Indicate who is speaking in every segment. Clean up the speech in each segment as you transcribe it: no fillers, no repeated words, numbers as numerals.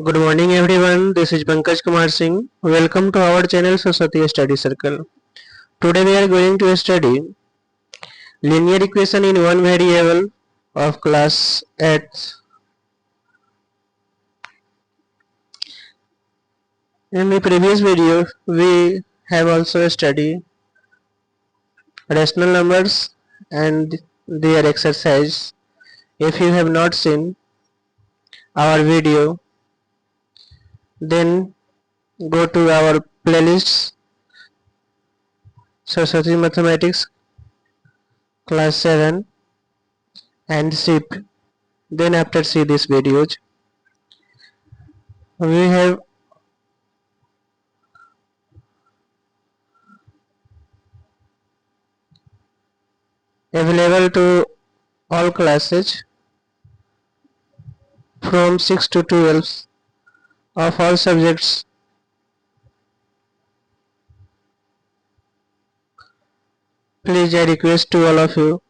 Speaker 1: Good morning everyone, this is Pankaj Kumar Singh. Welcome to our channel Saraswati Study Circle. Today we are going to study linear equation in one variable of class 8. In the previous video we have also studied rational numbers and their exercise. If you have not seen our video, then go to our playlists Saraswati Mathematics class 7 and SIP. Then after see these videos, we have available to all classes from 6 to 12 of all subjects. Please I request to all of you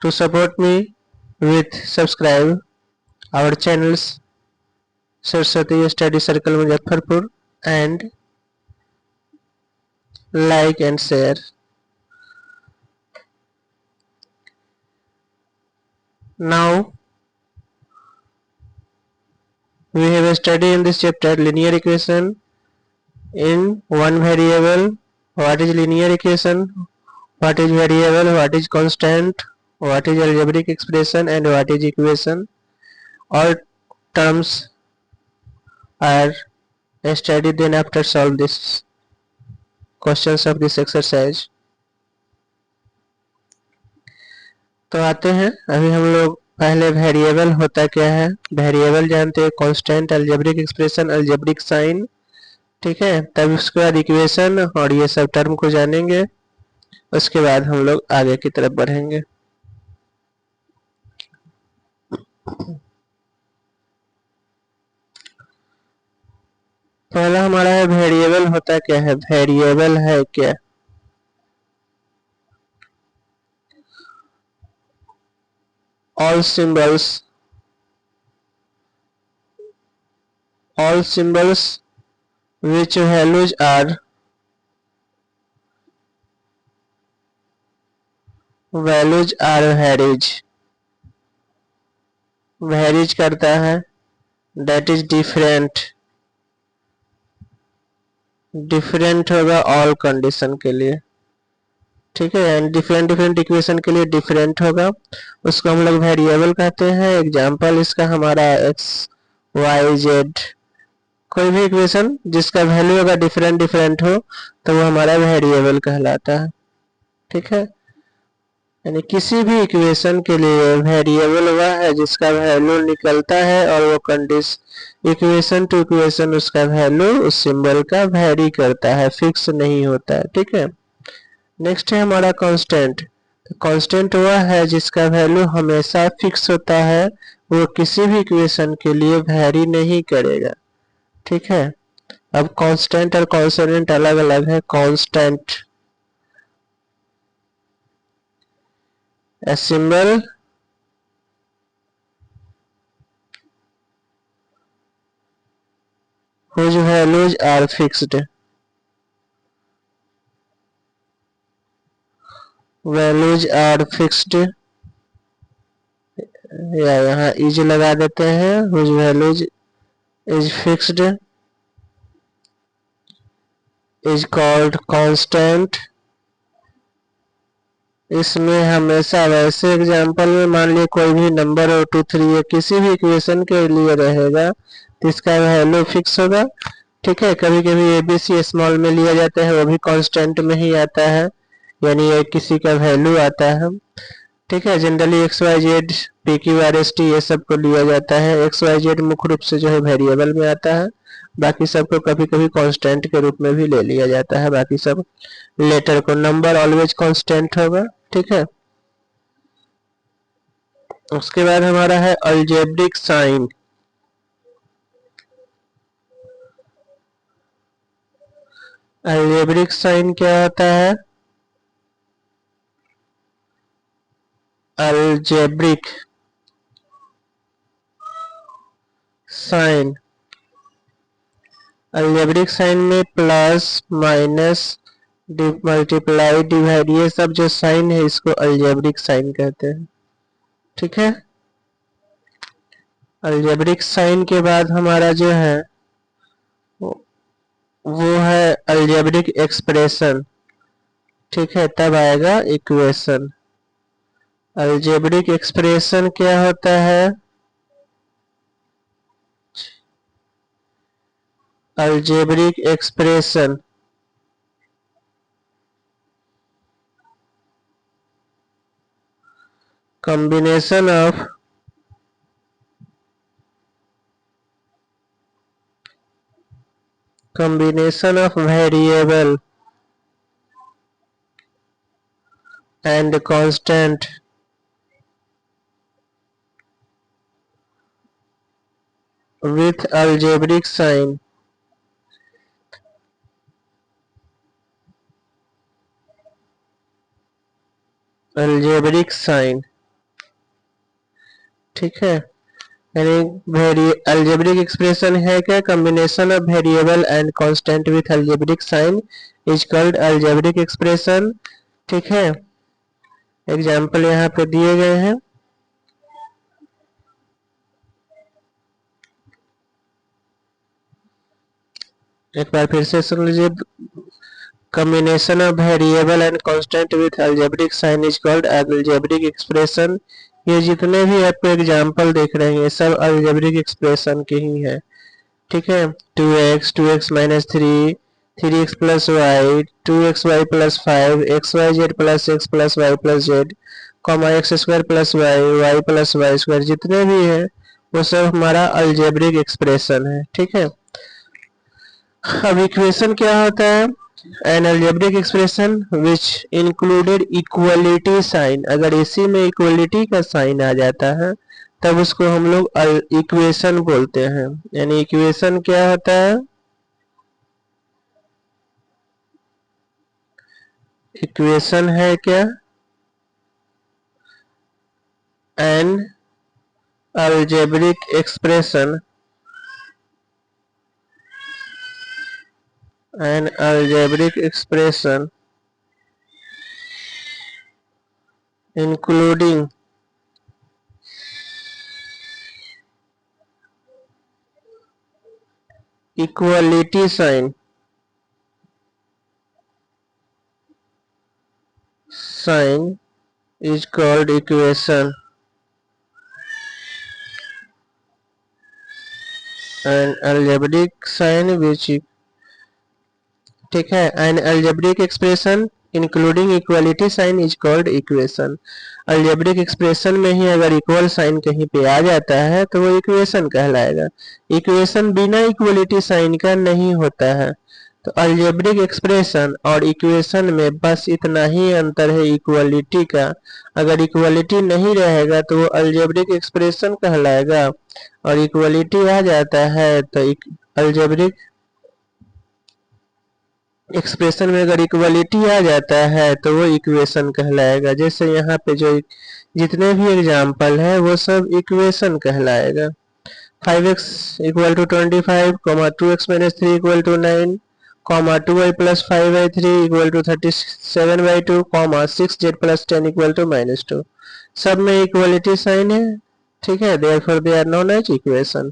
Speaker 1: to support me with subscribe our channels Saraswati Study Circle Muzaffarpur and like and share. Now we have a study in this chapter linear equation in one variable. What is linear equation? What is variable? What is constant? What is algebraic expression and what is equation? All terms are studied, then after solve this questions of this exercise. तो आते हैं अभी हम लोग पहले variable होता क्या है, वेरिएबल जानते हैं constant, algebraic expression, algebraic sign, ठीक है। तब उसके बाद इक्वेशन और ये सब टर्म को जानेंगे, उसके बाद हम लोग आगे की तरफ बढ़ेंगे। पहला हमारा है वेरिएबल होता क्या है, वेरिएबल है क्या, all symbols which values are varies करता है, that is different होगा all कंडीशन के लिए, ठीक है। एंड डिफरेंट इक्वेशन के लिए डिफरेंट होगा, उसको हम लोग वेरिएबल कहते हैं। एग्जांपल इसका हमारा एक्स वाई जेड, कोई भी इक्वेशन जिसका वैल्यू अगर डिफरेंट हो तो वो हमारा वेरिएबल कहलाता है, ठीक है। यानी किसी भी इक्वेशन के लिए वेरिएबल वह है जिसका वैल्यू निकलता है और वो कंडीशन इक्वेशन टू इक्वेशन उसका वैल्यू उस सिंबल का वेरी करता है, फिक्स नहीं होता है, ठीक है। नेक्स्ट है हमारा कांस्टेंट। कांस्टेंट वह है जिसका वैल्यू हमेशा फिक्स होता है, वो किसी भी इक्वेशन के लिए वेरी नहीं करेगा, ठीक है। अब कांस्टेंट और कांस्टेंट अलग अलग है। Constant a symbol whose values are fixed, या यहाँ इज लगा देते हैं, whose values is fixed is called constant। इसमें हमेशा वैसे एग्जांपल में मान लिया कोई भी नंबर और 2 3 या किसी भी इक्वेशन के लिए रहेगा तो इसका वैल्यू फिक्स होगा, ठीक है। कभी कभी एबीसी स्मॉल में लिया जाता है, वो भी कांस्टेंट में ही आता है, यानी ये किसी का वैल्यू आता है, ठीक है। Generally x y z p q r s t ये सब को लिया जाता है। एक्स वाई जेड मुख्य रूप से जो है वेरिएबल में आता है, बाकी सबको कभी कभी कांस्टेंट के रूप में भी ले लिया जाता है, बाकी सब लेटर को। नंबर ऑलवेज कांस्टेंट होगा, ठीक है। उसके बाद हमारा है अलजेब्रिक साइन। अलजेब्रिक साइन क्या होता है, अलजेब्रिक साइन, अलजेब्रिक साइन में प्लस माइनस मल्टीप्लाई डिवाइड ये सब जो साइन है इसको अलजेब्रिक साइन कहते हैं। ठीक है, अलजेब्रिक साइन के बाद हमारा जो है वो है अलजेब्रिक एक्सप्रेशन। ठीक है, तब आएगा इक्वेशन। अलजेब्रिक एक्सप्रेशन क्या होता है? Algebraic expression combination of variable and constant with algebraic sign algebraic sign। ठीक है, यानी algebraic expression है क्या? combination of variable and constant with algebraic sign is called algebraic expression। ठीक है, एग्जाम्पल यहाँ पे दिए गए हैं। एक बार फिर से सुन लीजिए, combination of variable and constant with algebraic sign is called algebraic expression। ये जितने भी आपको एग्जाम्पल देख रहे हैं सब algebraic expression के ही है। ठीक है, 2x 2x minus 3 3x plus y 2xy plus 5 xyz plus x plus y plus z comma x square plus y y plus y square जितने भी है वो सब हमारा algebraic expression है। ठीक है, अब इक्वेशन क्या होता है? An algebraic expression which included equality sign। अगर इसी में इक्वलिटी का साइन आ जाता है तब उसको हम लोग इक्वेशन बोलते हैं। यानी इक्वेशन क्या होता है? इक्वेशन है क्या? An algebraic expression an algebraic expression including equality sign is called equation। an algebraic sign which, ठीक है, an algebraic expression including equality sign is called equation। algebraic expression में ही अगर इक्वल साइन कहीं पे आ जाता है तो वो इक्वेशन कहलाएगा। इक्वेशन बिना इक्वलिटी साइन का नहीं होता है। तो algebraic एक्सप्रेशन और इक्वेशन में बस इतना ही अंतर है इक्वलिटी का। अगर इक्वलिटी नहीं रहेगा तो वो algebraic एक्सप्रेशन कहलाएगा और इक्वलिटी आ जाता है तो algebraic एक्सप्रेशन में अगर इक्वलिटी आ जाता है तो वो इक्वेशन कहलाएगा। जैसे यहाँ पे जो जितने भी एग्जाम्पल है वो सब इक्वेशन कहलाएगा। 5x equal to 25 comma 2x minus 3 equal to 9 comma 2y plus 5y3 equal to 37/2 comma 6z plus 10 equal to -2। सब में इक्वलिटी साइन है। ठीक है, therefore they are known as equation.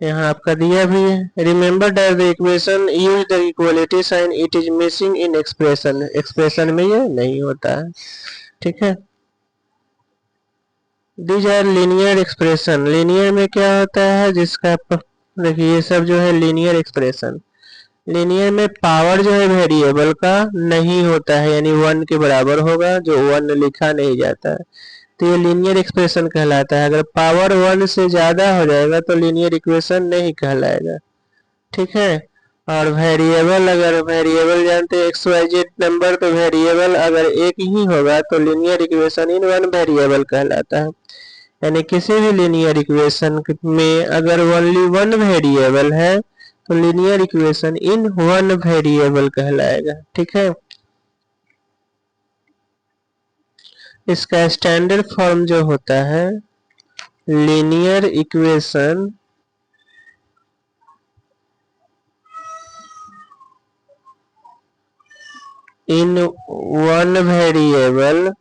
Speaker 1: यहाँ आपका दिया भी है, remember that the equation use the equality sign it is missing in expression. Expression में ये नहीं होता है। ठीक है, these are linear expression. Linear में क्या होता है? जिसका देखिए ये सब जो है लीनियर एक्सप्रेशन। लीनियर में पावर जो है वेरिएबल का नहीं होता है, यानी 1 के बराबर होगा जो 1 लिखा नहीं जाता है, तो ये लीनियर एक्सप्रेशन कहलाता है। अगर पावर 1 से ज्यादा हो जाएगा तो लीनियर इक्वेशन नहीं कहलाएगा। ठीक है, और वेरिएबल, अगर वेरिएबल जानते हैं एक्स वाई जेड नंबर, तो वेरिएबल अगर एक ही होगा तो linear equation in one variable कहलाता है। यानी किसी भी लीनियर इक्वेशन में अगर ओनली वन वेरिएबल है तो linear equation in one variable कहलाएगा। ठीक है, इसका स्टैंडर्ड फॉर्म जो होता है linear equation in one variable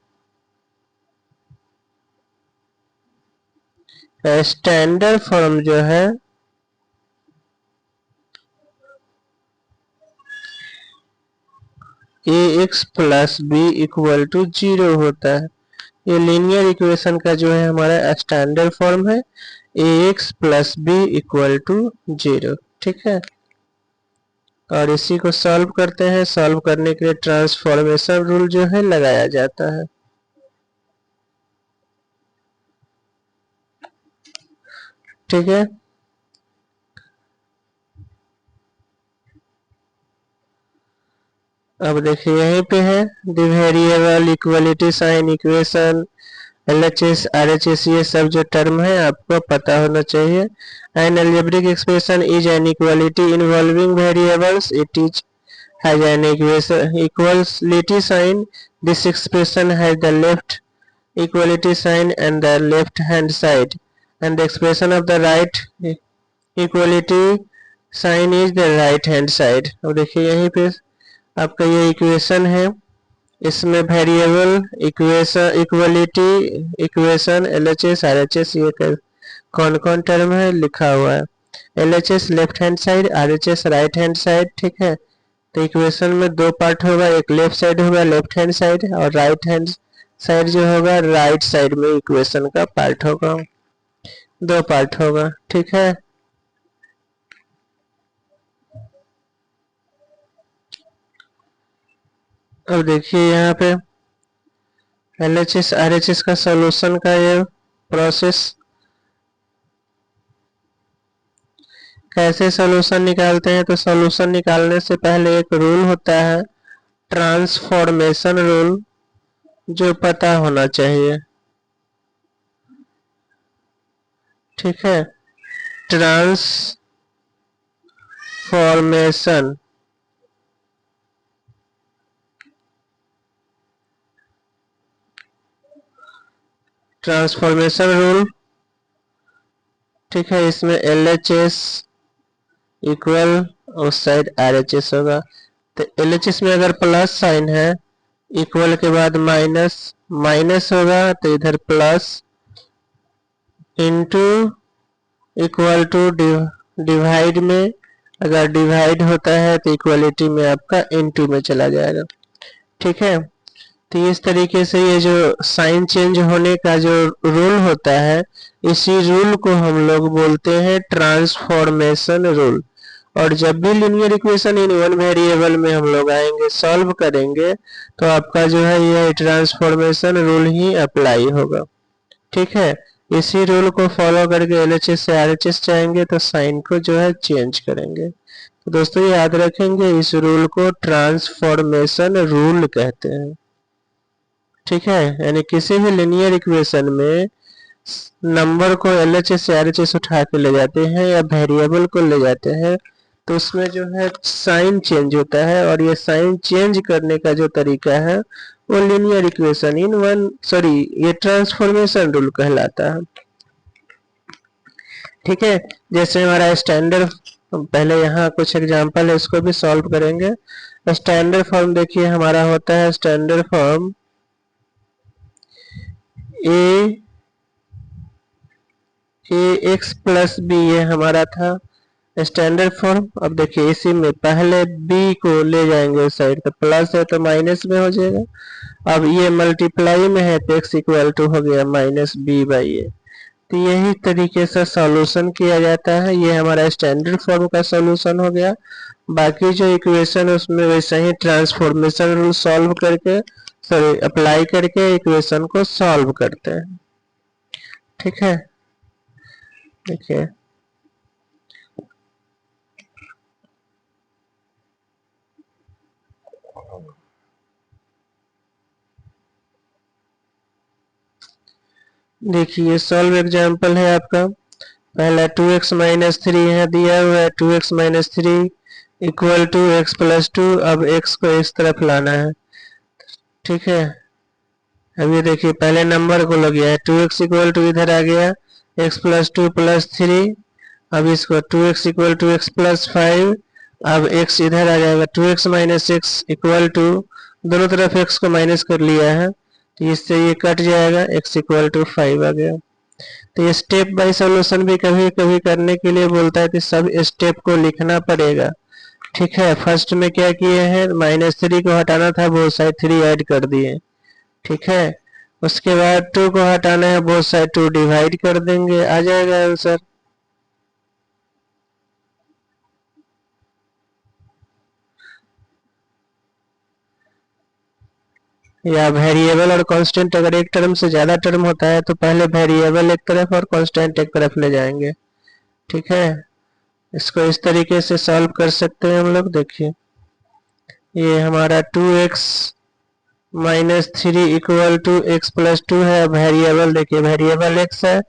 Speaker 1: standard form जो है ax plus b equal to 0 होता है। ये लीनियर इक्वेशन का जो है हमारा स्टैंडर्ड फॉर्म है ax plus b equal to 0। ठीक है, और इसी को सॉल्व करते हैं। सॉल्व करने के लिए ट्रांसफॉर्मेशन रूल जो है लगाया जाता है। ठीक है, अब देखिए यहीं पे है the variable equality sign equation LHS RHS ये सब जो टर्म है आपको पता होना चाहिए। N algebraic expression is an equality involving variables, it is has an equality sign. This expression has the left equality sign and the left hand side, and the expression of the right equality sign is the right hand side। अब देखिए यहीं पे आपका ये equation है, इसमें variable equation equality equation LHS RHS ये कौन कौन टर्म है लिखा हुआ है। LHS left hand side, RHS right hand side. ठीक है, तो इक्वेशन में दो पार्ट होगा, एक लेफ्ट साइड होगा लेफ्ट हैंड साइड, और राइट हैंड साइड जो होगा राइट साइड में इक्वेशन का पार्ट होगा, दो पार्ट होगा। ठीक है, अब देखिए यहाँ पे LHS RHS का सॉल्यूशन का ये प्रोसेस, कैसे सॉल्यूशन निकालते हैं। तो सॉल्यूशन निकालने से पहले एक रूल होता है ट्रांसफॉर्मेशन रूल, जो पता होना चाहिए। ठीक है, ट्रांसफॉर्मेशन रूल। ठीक है, इसमें LHS इक्वल उस साइड RHS होगा, तो LHS में अगर प्लस साइन है, इक्वल के बाद माइनस माइनस होगा, तो इधर plus into equal to divide में अगर डिवाइड होता है तो इक्वलिटी में आपका इंटू में चला जाएगा। ठीक है, तो इस तरीके से ये जो साइन चेंज होने का जो रूल होता है, इसी रूल को हम लोग बोलते हैं ट्रांसफॉर्मेशन रूल। और जब भी linear equation in one variable में हम लोग आएंगे सॉल्व करेंगे तो आपका जो है ये ट्रांसफॉर्मेशन रूल ही अप्लाई होगा। ठीक है, इसी रूल को फॉलो करके LHS से RHS जाएंगे तो साइन को जो है चेंज करेंगे। तो दोस्तों याद रखेंगे इस रूल को ट्रांसफॉर्मेशन रूल कहते हैं। ठीक है, यानी किसी भी लीनियर इक्वेशन में नंबर को LHS से RHS उठा के ले जाते हैं या वेरिएबल को ले जाते हैं तो उसमें जो है साइन चेंज होता है, और ये साइन चेंज करने का जो तरीका है वो लीनियर इक्वेशन इन वन ये ट्रांसफॉर्मेशन रूल कहलाता है। ठीक है, जैसे हमारा स्टैंडर्ड, पहले यहाँ कुछ एग्जांपल है उसको भी सॉल्व करेंगे। स्टैंडर्ड फॉर्म देखिए हमारा होता है standard form ax plus b, ये हमारा था स्टैंडर्ड फॉर्म। अब देखिए इसी में पहले b को ले जाएंगे उस साइड, तो प्लस है तो माइनस में हो जाएगा। अब ये मल्टीप्लाई में है तो x इक्वल टू हो गया माइनस बी बाई ए। तो यही तरीके से सॉल्यूशन किया जाता है। ये हमारा स्टैंडर्ड फॉर्म का सॉल्यूशन हो गया। बाकी जो इक्वेशन है उसमें वैसे ही ट्रांसफॉर्मेशन रूल सॉल्व करके अप्लाई करके इक्वेशन को सॉल्व करते हैं। ठीक है, देखिए देखिए सॉल्व एग्जांपल है आपका, पहला 2x माइनस 3 है दिया हुआ है, 2x minus 3 equal to x plus 2। अब x को इस तरफ लाना है। ठीक है, अब ये देखिए पहले नंबर को लग गया है 2x इक्वल टू इधर आ गया, x प्लस 2 प्लस 3, अब इसको 2x equal to x plus 5, अब x इधर आ जाएगा 2x minus x equal to, दोनों तरफ x को माइनस कर लिया है तो इससे ये कट जाएगा, x इक्वल टू 5 आ गया। तो ये स्टेप बाय सॉल्यूशन भी कभी कभी करने के लिए बोलता है कि सब स्टेप को लिखना पड़ेगा। ठीक है, फर्स्ट में क्या किए हैं, -3 को हटाना था, बोथ साइड 3 ऐड कर दिए। ठीक है, उसके बाद 2 को हटाना है, बोथ साइड 2 डिवाइड कर देंगे, आ जाएगा आंसर। या वेरिएबल और कांस्टेंट अगर एक टर्म से ज्यादा टर्म होता है तो पहले वेरिएबल एक तरफ और कांस्टेंट एक तरफ ले जाएंगे। ठीक है, इसको इस तरीके से सॉल्व कर सकते हैं हम लोग। देखिए ये हमारा 2x minus 3 equal to x plus 2 है, वेरिएबल देखिए वेरिएबल x है,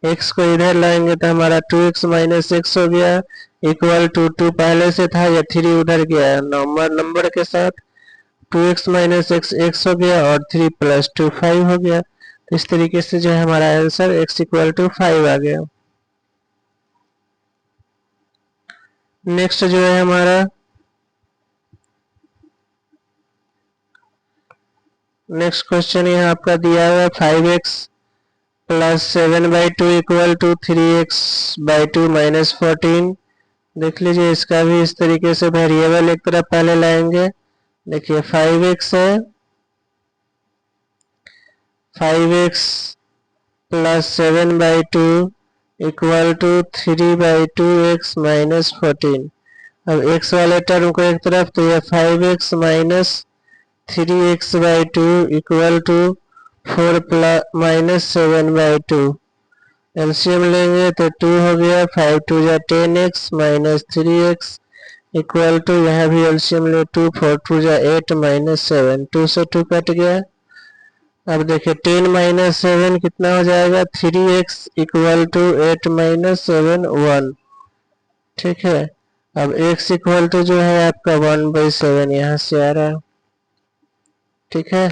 Speaker 1: x को इधर लाएंगे तो हमारा 2x माइनस एक्स हो गया इक्वल टू 2 पहले से था, या 3 उधर गया नंबर के साथ, 2x माइनस एक्स एक्स हो गया और 3 प्लस 2 5 हो गया। इस तरीके से जो है हमारा आंसर x इक्वल टू 5 आ गया। नेक्स्ट जो है हमारा नेक्स्ट क्वेश्चन यहाँ आपका दिया हुआ है 5x plus 7/2 equal to 3x/2 minus 14। देख लीजिए इसका भी इस तरीके से वेरिएबल एक तरफ पहले लाएंगे। देखिए 5x है, 5x plus 7/2 equal to 3/2x minus 14। अब x वाले टर्म को एक तरफ, तो ये 5x minus 3x/2 equal to 4 plus minus 7/2। LCM लेंगे तो 2 हो गया, 5 2 जा 10x minus 3x equal to, यहाँ भी एलसीएम ले 2 4 2 जा 8 माइनस 7, 2 से 2 कट गया। अब देखिए 10 माइनस 7 कितना हो जाएगा, 3x इक्वल टू 8 माइनस 7 1। ठीक है, अब x इक्वल टू जो है आपका 1/7 यहाँ से आ रहा है। ठीक है,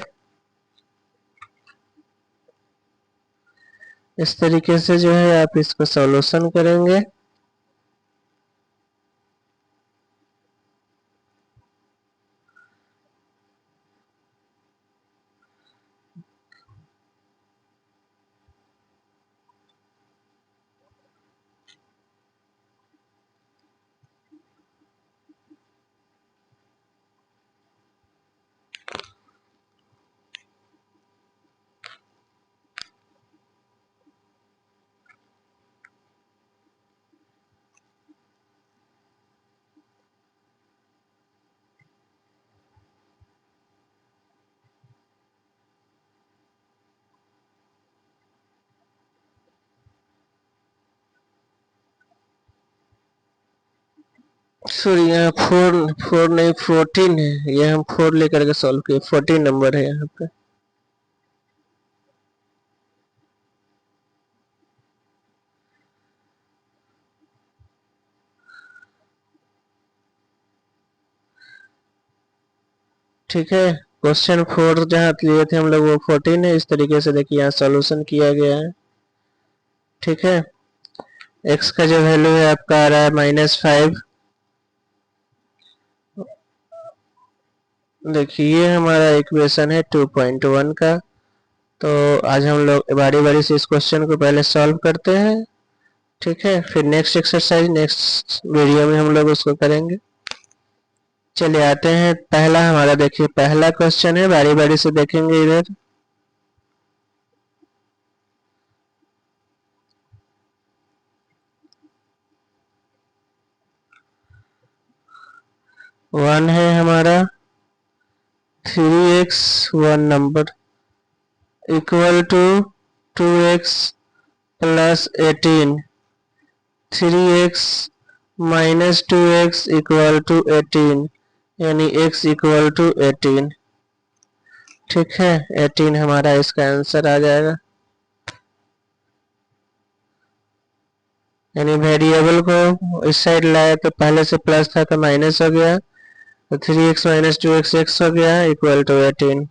Speaker 1: इस तरीके से जो है आप इसको सॉल्यूशन करेंगे। सॉरी यहाँ 4 नहीं 14 है, ये हम 4 लेकर के सॉल्व किए, 14 नंबर है यहाँ पे। ठीक है, क्वेश्चन 4 जहाँ लिए थे हम लोग वो 14 है। इस तरीके से देखिए यहाँ सॉल्यूशन किया गया है। ठीक है, x का जो वैल्यू है आपका आ रहा है -5। देखिए ये हमारा इक्वेशन है 2.1 का। तो आज हम लोग बारी बारी से इस क्वेश्चन को पहले सॉल्व करते हैं। ठीक है, फिर नेक्स्ट एक्सरसाइज नेक्स्ट वीडियो में हम लोग उसको करेंगे। चलिए आते हैं पहला हमारा, देखिए पहला क्वेश्चन है, बारी बारी से देखेंगे इधर। वन है हमारा 3x 1 number equal to 2x plus 18, 3x minus 2x equal to 18, यानी x इक्वल टू 18। ठीक है, 18 हमारा इसका आंसर आ जाएगा। यानी वेरिएबल को इस साइड लाए तो पहले से प्लस था तो माइनस हो गया, तो 3x माइनस 2x x हो गया इक्वल टू 18।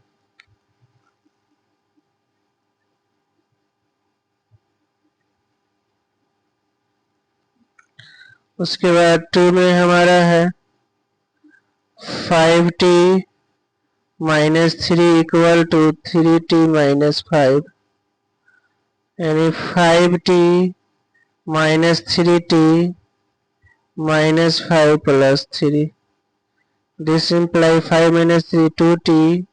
Speaker 1: उसके बाद 2 में हमारा है 5t minus 3 equal to 3t minus 5, यानी 5t minus 3t minus 5 plus 3. This implies 5 minus 3 2t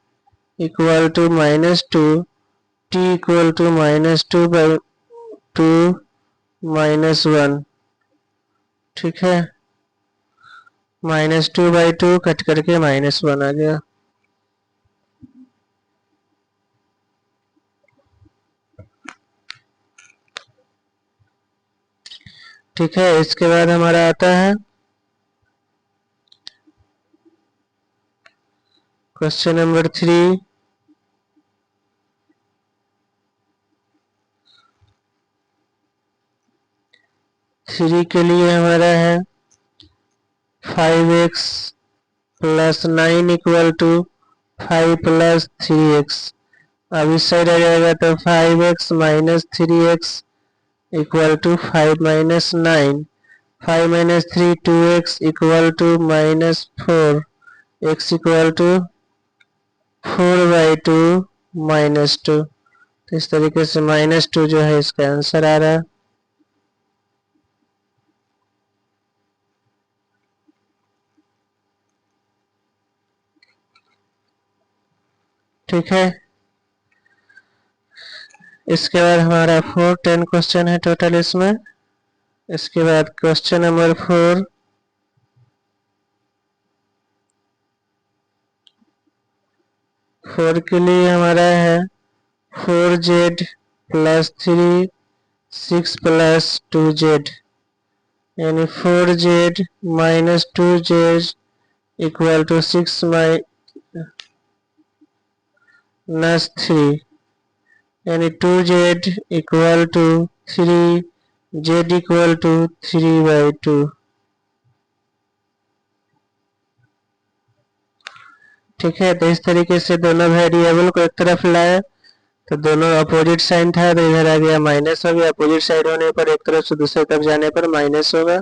Speaker 1: equal to minus 2, t equal to minus 2 by 2 minus 1. ठीक है, -2 by 2 कट करके -1 आ गया. ठीक है, इसके बाद हमारा आता है क्वेश्चन नंबर 3. थ्री के लिए हमारा है 5x plus 9 equal to 5 plus 3x. अब इस साइड आ जाएगा तो 5x minus 3x equal to 5 minus 9. 5 minus 3 2x equal to minus 4, x equal to 4 by 2 minus 2. तो इस तरीके से -2 जो है इसका आंसर आ रहा है. ठीक है, इसके बाद हमारा 10 क्वेश्चन है टोटल इसमें. इसके बाद क्वेश्चन नंबर 4 के लिए हमारा है 4z प्लस 3 6 प्लस 2z, यानी 4z minus 2z equal to 6 minus 3, यानी 2z equal to 3, z equal to 3 by 2. ठीक है, तो इस तरीके से दोनों वेरिएबल को एक तरफ लाए तो दोनों अपोजिट साइन था तो इधर आ गया माइनस हो गया. अपोजिट साइड होने पर एक तरफ से दूसरे तरफ जाने पर माइनस होगा.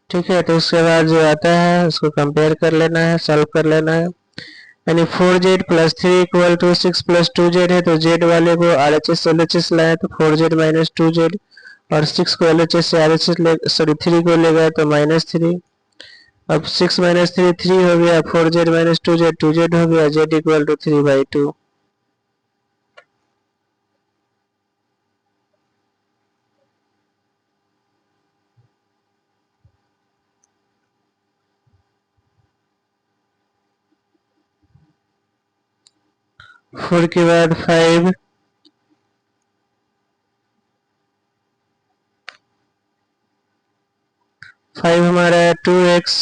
Speaker 1: ठीक है, तो उसके बाद जो आता है उसको कंपेयर कर लेना है, सॉल्व कर लेना है. यानी 4z plus 3 equal to 6 plus 2z है तो z वाले को RHS LHS लाए तो 4z माइनस 2z, और 6 को LHS से RHS ले, सॉरी 3 को ले गए तो -3. अब 6 माइनस 3 3 हो गया, 4z माइनस 2z 2z हो गया, z equal to 3 by 2. Four के बाद 5 हमारा है 2x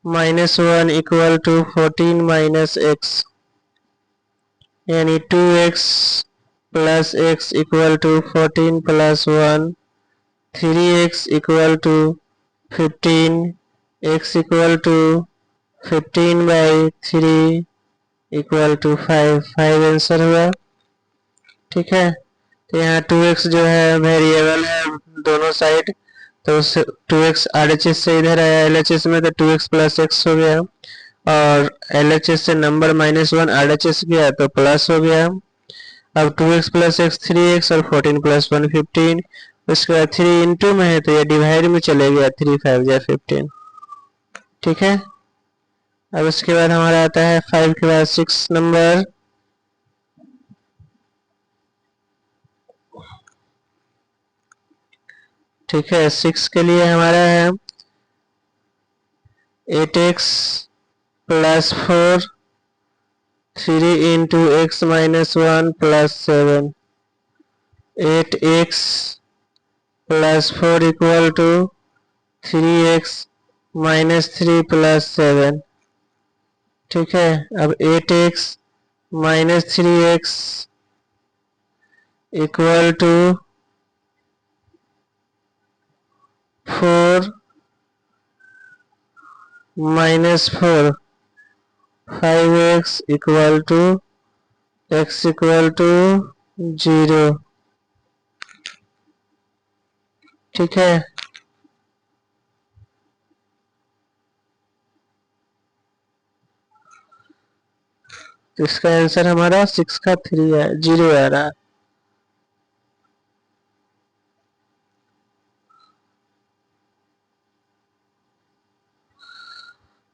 Speaker 1: minus 1 equal to 14 minus x, यानी 2x plus x equal to 14 plus 1. 3x equal to 15, x equal to 15 by 3 equal to 5 answer हुआ. ठीक है, तो यहाँ 2x जो है वेरिएबल है दोनों साइड, तो 2x RHS से इधर आया LHS में तो 2x प्लस x हो गया, और LHS से नंबर -1 RHS गया तो प्लस हो गया. अब 2x प्लस x 3x और 14 प्लस 1 15. उसके बाद 3 इंटू में है तो ये डिवाइड में चले गया, 3 5 या 15. ठीक है, अब उसके बाद हमारा आता है 5 के बाद 6 नंबर. ठीक है, 6 के लिए हमारा है 8x plus 4 3 into x minus 1 plus 7. 8x plus 4 equal to 3x minus 3 plus 7. ठीक है, अब 8x minus 3x equal to 4 minus 4. 5x equal to x equal to 0. ठीक है, तो इसका आंसर हमारा 6 का 3 है, 0 आ रहा।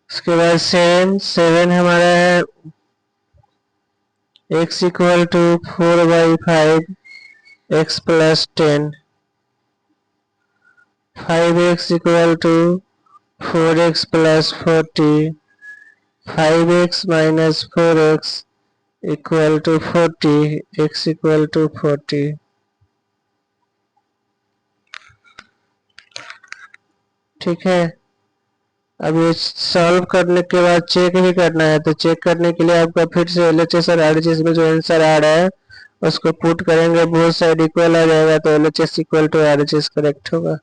Speaker 1: उसके बाद 7 हमारा है x equal to 4/5 x plus 10, 5x equal to 4x plus 40, 5x minus 4x equal to 40, x equal to 40। ठीक है, अब ये सॉल्व करने के बाद चेक भी करना है, तो चेक करने के लिए आपका फिर से LHS और RHS में जो आंसर आ रहा है उसको पुट करेंगे, बोथ साइड इक्वल आ जाएगा तो LHS equal to RHS correct होगा।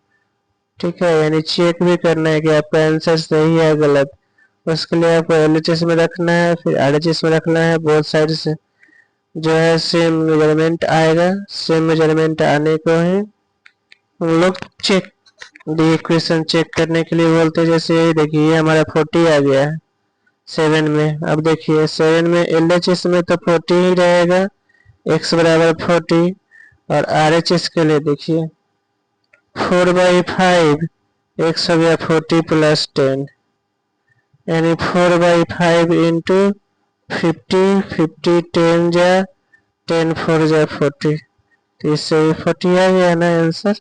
Speaker 1: ठीक है, यानी चेक भी करना है कि आपका आंसर सही है गलत। उसके लिए आपको LHS में रखना है, फिर RHS में रखना है, बोथ साइड से जो है सेम मेजरमेंट आएगा। सेम मेजरमेंट आने को ही हम लोग चेक दी इक्वेशन चेक करने के लिए बोलते हैं। जैसे ये देखिए, ये हमारा 40 आ गया है 7 में। अब देखिए 7 में LHS में तो 40 ही रहेगा, x बराबर 40, और RHS के लिए देखिए 4/5 x हो गया 40 प्लस 10, यानी 4/5 इंटू 50, 50 10 जा 10 4 जा 40, तो इससे 40 आ गया ना आंसर।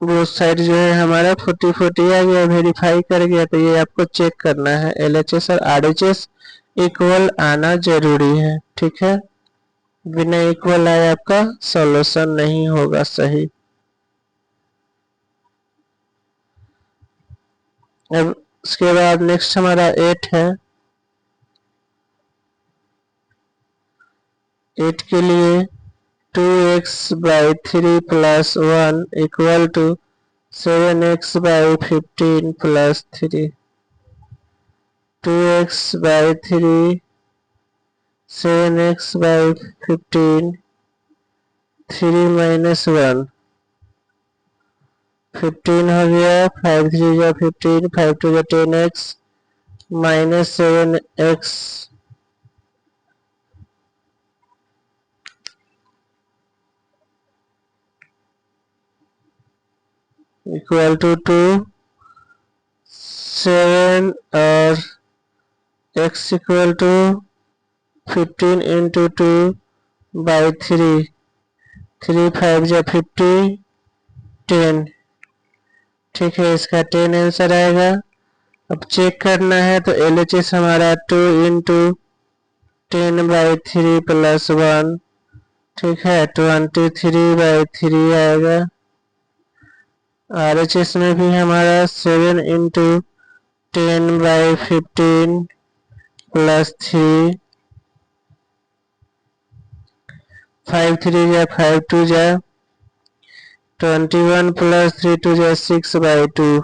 Speaker 1: वो साइड जो है हमारा 40 आ गया, वेरीफाई कर गया। तो ये आपको चेक करना है, LHS और RHS इक्वल आना जरूरी है। ठीक है, बिना इक्वल आए आपका सॉल्यूशन नहीं होगा सही। अब उसके बाद नेक्स्ट हमारा 8 है। 8 के लिए 2x/3 plus 1 equal to 7x/15 plus 3। 2x/3 7x/15, 3 minus 1, 15 हो गया, 5 3 जा 15, 5 2 जा 10x minus 7x equal to 2, 7 और x इक्वल टू 15 इंटू 2/3, 3 5 जा 50, 10। ठीक है, इसका 10 आंसर आएगा। अब चेक करना है तो LHS हमारा 2 इंटू 10/3 प्लस 1, ठीक है 23/3 आएगा। RHS में भी हमारा 7 इंटू 10/15 प्लस 3, 5 3 जा 5 2 जा 21 प्लस 3 2 जा 6/2,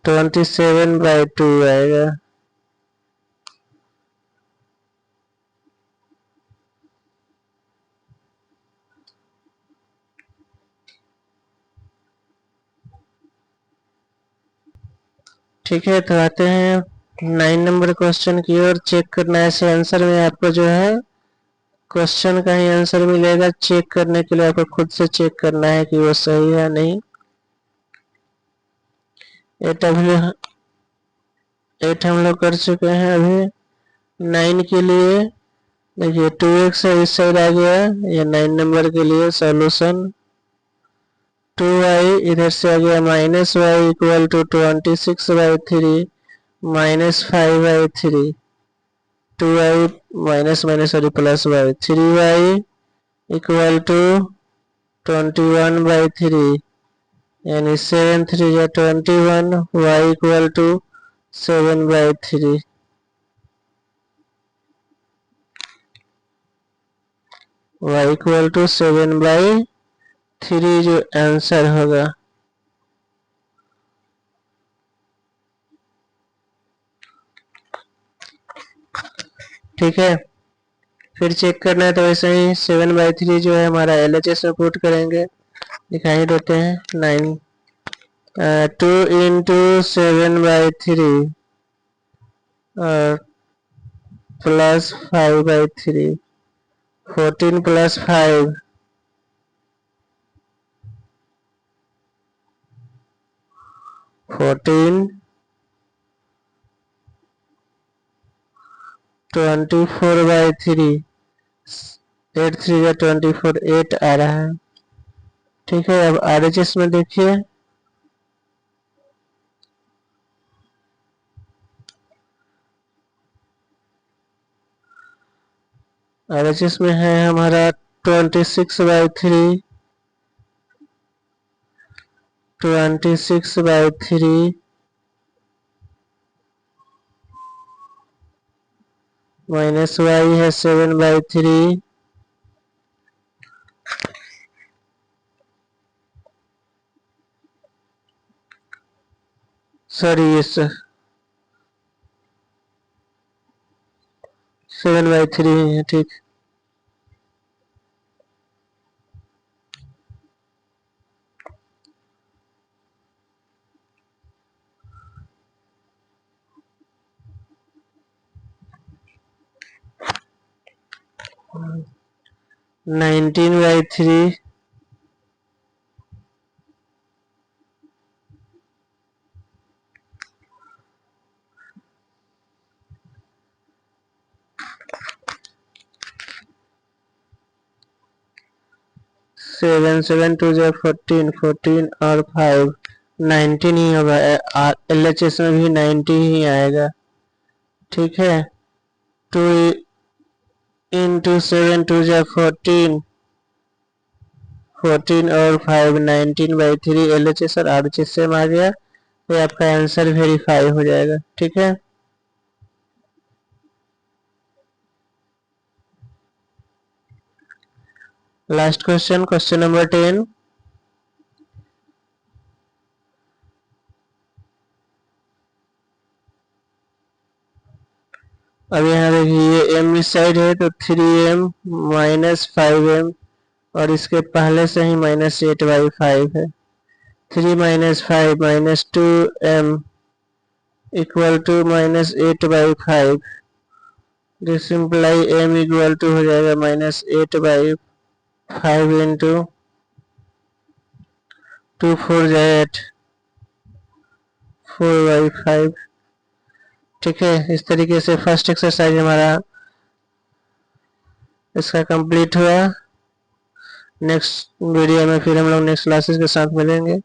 Speaker 1: 27/2 आएगा। ठीक है, तो आते हैं 9 नंबर क्वेश्चन की ओर। चेक करना है, ऐसे आंसर में आपको जो है क्वेश्चन का ही आंसर मिलेगा। चेक करने के लिए आपको खुद से चेक करना है कि वो सही है नहीं। 8 हम लोग कर चुके हैं। अभी 9 के लिए देखिए 2x इस साइड आ गया, ये 9 नंबर के लिए सॉल्यूशन। 2y इधर से आ गया minus y equal to 26/3 minus 5/3, 2y minus minus sorry plus y, 3y equal to 21/3, यानी 7 3 या 21, y equal to 7/3। y equal to 7/3 जो आंसर होगा। ठीक है, फिर चेक करना है तो वैसे ही 7/3 जो है हमारा LHS में पुट करेंगे। दिखाई देते हैं 9 2 इंटू 7/3 और प्लस 5/3, 14 प्लस 5, 14, 24/3, 8 3 या 24, 8 आ रहा है। ठीक है, अब RHS में देखिए, RHS में है हमारा 26/3, 26/3 माइनस y है 7/3, सॉरी ये 7/3 है। ठीक, हाँ। 19/3, 7 7 2 14, 14 और 5, 19 ही होगा। LHS में भी 90 ही आएगा। ठीक है, 2 into 7 2 14, 14 और 5, 19/3 LHS और RHS सेम आ गया, तो आपका आंसर वेरीफाई हो जाएगा। ठीक है, लास्ट क्वेश्चन, क्वेश्चन नंबर 10। अब यहाँ देखिए ये m इस साइड है तो 3m माइनस 5m, और इसके पहले से ही -8/5 है। 3 - 5 -2m equal to -8/5। This imply m equal to हो जाएगा -8/5 इंटू 2 4 8, 4/5। ठीक है, इस तरीके से फर्स्ट एक्सरसाइज हमारा इसका कंप्लीट हुआ। नेक्स्ट वीडियो में फिर हम लोग नेक्स्ट क्लासेस के साथ मिलेंगे।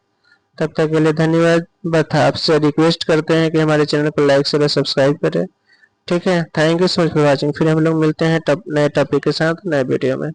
Speaker 1: तब तक के लिए धन्यवाद। बस आपसे रिक्वेस्ट करते हैं कि हमारे चैनल को लाइक शेयर सब्सक्राइब करें। ठीक है, thank you so much for watching. फिर हम लोग मिलते हैं नए टॉपिक के साथ नए वीडियो में।